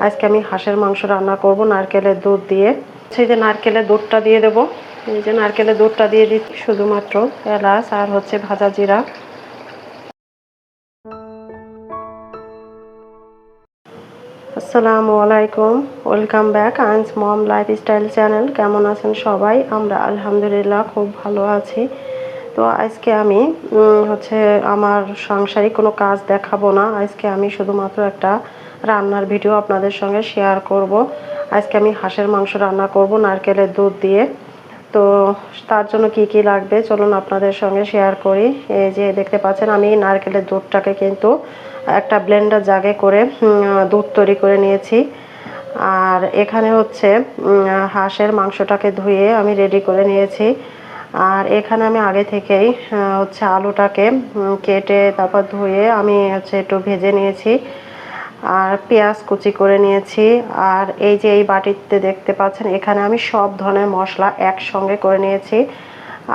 আজকে আমি হাঁসের মাংস রান্না করব নারকেলের দুধ দিয়ে। এই যে নারকেলের দুধটা দিয়ে দেব। এই যে নারকেলের দুধটা দিয়ে দিচ্ছি, শুধুমাত্র এলাচ আর হচ্ছে ভাজা জিরা। আসসালামু আলাইকুম, ওয়েলকাম ব্যাক আনস মম লাইফস্টাইল চ্যানেল। কেমন আছেন সবাই? আমরা আলহামদুলিল্লাহ খুব ভালো আছি। তো আজকে আমি হচ্ছে আমার সাংসারিক কোনো কাজ দেখাবো না। আজকে আমি শুধুমাত্র একটা রান্নার ভিডিও আপনাদের সঙ্গে শেয়ার করব। আজকে আমি হাঁসের মাংস রান্না করব নারকেলের দুধ দিয়ে। তো তার জন্য কি কি লাগবে চলুন আপনাদের সঙ্গে শেয়ার করি। এই যে দেখতে পাচ্ছেন, আমি নারকেলের দুধটাকে কিন্তু একটা ব্লেন্ডার জাগে করে দুধ তৈরি করে নিয়েছি। আর এখানে হচ্ছে হাঁসের মাংসটাকে ধুয়ে আমি রেডি করে নিয়েছি। আর এখানে আমি আগে থেকেই হচ্ছে আলুটাকে কেটে তারপর ধুয়ে আমি হচ্ছে একটু ভেজে নিয়েছি। আর পেঁয়াজ কুচি করে নিয়েছি। আর এই যে এই বাটিতে দেখতে পাচ্ছেন, এখানে আমি সব ধরনের মশলা একসঙ্গে করে নিয়েছি।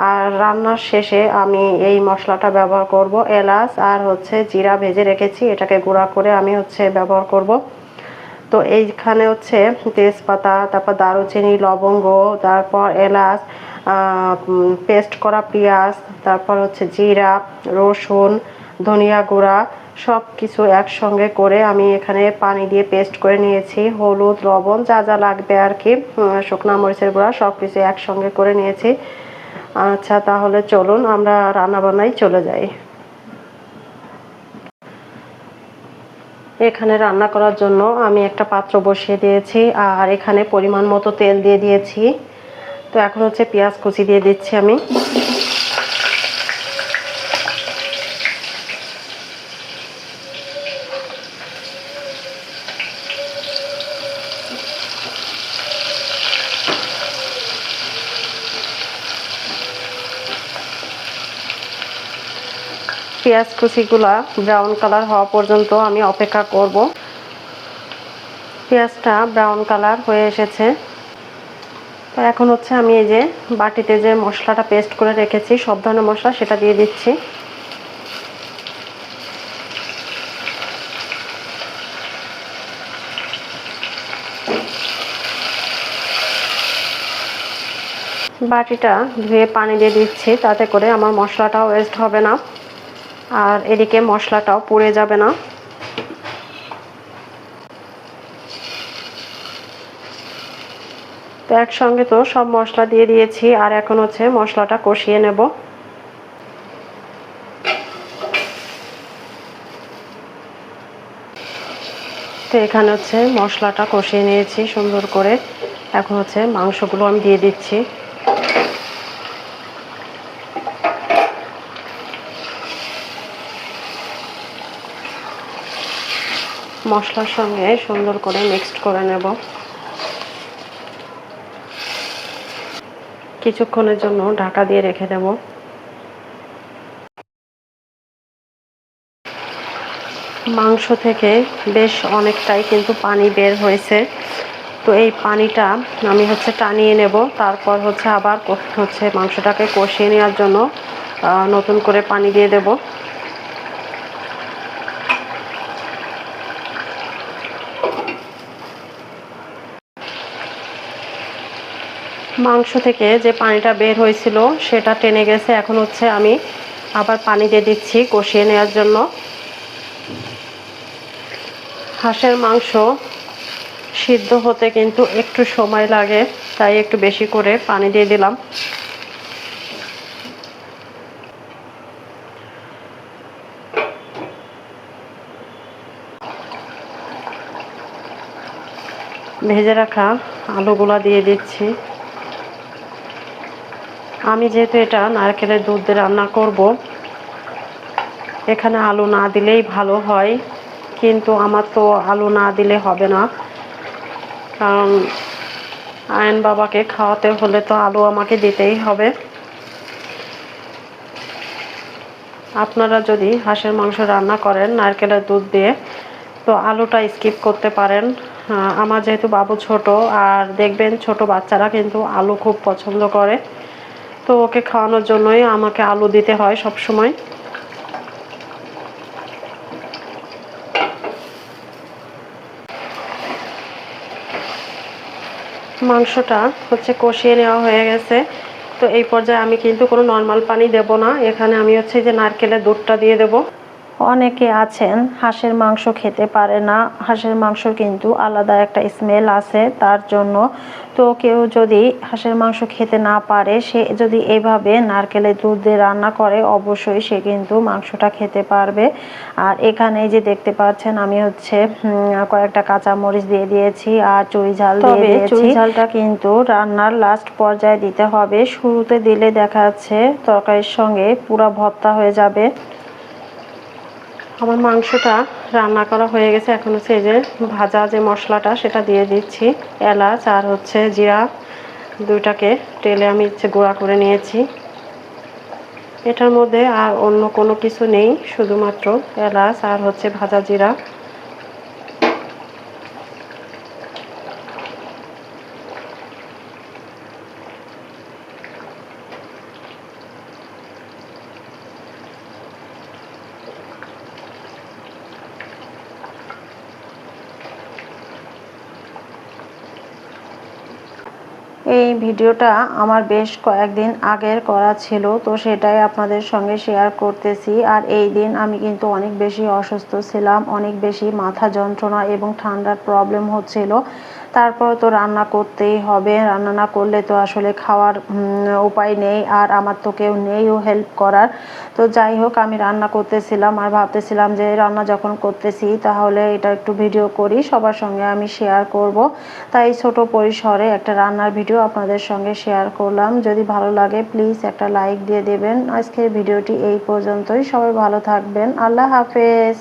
আর রান্নার শেষে আমি এই মশলাটা ব্যবহার করব। এলাচ আর হচ্ছে জিরা ভেজে রেখেছি, এটাকে গুঁড়া করে আমি হচ্ছে ব্যবহার করব। তো এইখানে হচ্ছে তেজপাতা, তারপর দারুচিনি, লবঙ্গ, তারপর এলাচ, পেস্ট করা পেঁয়াজ, তারপর হচ্ছে জিরা, রসুন, ধনিয়া গুঁড়া সব কিছু একসঙ্গে করে আমি এখানে পানি দিয়ে পেস্ট করে নিয়েছি। হলুদ, লবণ যা যা লাগবে আর কি, শুকনো মরিচের গুঁড়া সব কিছু একসঙ্গে করে নিয়েছি। আচ্ছা, তাহলে চলুন আমরা রান্নাবান্নায় চলে যাই। এখানে রান্না করার জন্য আমি একটা পাত্র বসিয়ে দিয়েছি আর এখানে পরিমাণ মতো তেল দিয়ে দিয়েছি। তো এখন হচ্ছে পেঁয়াজ কুচি দিয়ে দিচ্ছি আমি। পেঁয়াজ কুচিগুলা ব্রাউন কালার হওয়া পর্যন্ত আমি অপেক্ষা করব। পেঁয়াজটা ব্রাউন কালার হয়ে এসেছে। তো এখন হচ্ছে আমি এই যে বাটিতে যে মশলাটা পেস্ট করে রেখেছি সব ধরনের মশলা, সেটা দিয়ে দিচ্ছি। বাটিটা ধুয়ে পানি দিয়ে দিচ্ছি, তাতে করে আমার মশলাটাও ওয়েস্ট হবে না আর এদিকে মশলাটাও পুড়ে যাবে না। তো একসঙ্গে তো সব মশলা দিয়ে দিয়েছি আর এখন হচ্ছে মশলাটা কষিয়ে নেব। তো এখানে হচ্ছে মশলাটা কষিয়ে নিয়েছি সুন্দর করে। এখন হচ্ছে মাংসগুলো আমি দিয়ে দিচ্ছি। মশলার সঙ্গে সুন্দর করে মিক্সড করে নেব। কিছুক্ষণের জন্য ঢাকা দিয়ে রেখে দেব। মাংস থেকে বেশ অনেকটাই কিন্তু পানি বের হয়েছে। তো এই পানিটা আমি হচ্ছে টানিয়ে নেব। তারপর হচ্ছে আবার হচ্ছে মাংসটাকে কষিয়ে নেওয়ার জন্য নতুন করে পানি দিয়ে দেব। মাংস থেকে যে পানিটা বের হয়েছিল সেটা টেনে গেছে। এখন হচ্ছে আমি আবার পানি দিয়ে দিচ্ছি কষিয়ে নেওয়ার জন্য। হাঁসের মাংস সিদ্ধ হতে কিন্তু একটু সময় লাগে, তাই একটু বেশি করে পানি দিয়ে দিলাম। ভেজে রাখা আলুগুলা দিয়ে দিচ্ছি। আমি যেহেতু এটা নারকেলের দুধ দিয়ে রান্না করব, এখানে আলু না দিলেই ভালো হয়, কিন্তু আমার তো আলু না দিলে হবে না, কারণ আয়ন বাবাকে খাওয়াতে হলে তো আলু আমাকে দিতেই হবে। আপনারা যদি হাঁসের মাংস রান্না করেন নারকেলের দুধ দিয়ে, তো আলুটা স্কিপ করতে পারেন। আমার যেহেতু বাবু ছোট, আর দেখবেন ছোট বাচ্চারা কিন্তু আলু খুব পছন্দ করে, তো ওকে খাওয়ানোর জন্যই আমাকে আলু দিতে হয় সব সময়। মাংসটা হচ্ছে কষিয়ে নেওয়া হয়ে গেছে। তো এই পর্যায়ে আমি কিন্তু কোনো নর্মাল পানি দেব না, এখানে আমি হচ্ছে যে নারকেলের দুধটা দিয়ে দেব। অনেকে আছেন হাঁসের মাংস খেতে পারে না, হাঁসের মাংস কিন্তু আলাদা একটা স্মেল আছে তার জন্য। তো কেউ যদি হাঁসের মাংস খেতে না পারে, সে যদি এভাবে নারকেলের দুধ দিয়ে রান্না করে অবশ্যই সে কিন্তু মাংসটা খেতে পারবে। আর এখানে যে দেখতে পাচ্ছেন আমি হচ্ছে কয়েকটা কাঁচামরিচ দিয়ে দিয়েছি আর চুই ঝাল দিয়ে দিয়েছি। চুই ঝালটা কিন্তু রান্নার লাস্ট পর্যায়ে দিতে হবে, শুরুতে দিলে দেখা যাচ্ছে তরকারির সঙ্গে পুরা ভর্তা হয়ে যাবে। আমার মাংসটা রান্না করা হয়ে গেছে, এখন হচ্ছে এই যে ভাজা যে মশলাটা সেটা দিয়ে দিচ্ছি। এলাচ আর হচ্ছে জিরা দুইটাকে তেলে আমি হচ্ছে গুঁড়া করে নিয়েছি। এটার মধ্যে আর অন্য কোনো কিছু নেই, শুধুমাত্র এলাচ আর হচ্ছে ভাজা জিরা। এই ভিডিওটা আমার বেশ কয়েকদিন আগের করা ছিল, তো সেটাই আপনাদের সঙ্গে শেয়ার করতেছি। আর এই দিন আমি কিন্তু অনেক বেশি অসুস্থ ছিলাম, অনেক বেশি মাথা যন্ত্রণা এবং ঠান্ডার প্রবলেম হচ্ছিল। তারপর তো রান্না করতেই হবে, রান্না না করলে তো আসলে খাওয়ার উপায় নেই, আর আমার তো কেউ নেইও হেল্প করার। তো যাই হোক, আমি রান্না করতেছিলাম আর ভাবতেছিলাম যে রান্না যখন করতেছি তাহলে এটা একটু ভিডিও করি, সবার সঙ্গে আমি শেয়ার করব। তাই ছোট পরিসরে একটা রান্নার ভিডিও আপনাদের সঙ্গে শেয়ার করলাম। যদি ভালো লাগে প্লিজ একটা লাইক দিয়ে দেবেন। আজকের ভিডিওটি এই পর্যন্তই, সবাই ভালো থাকবেন, আল্লাহ হাফেজ।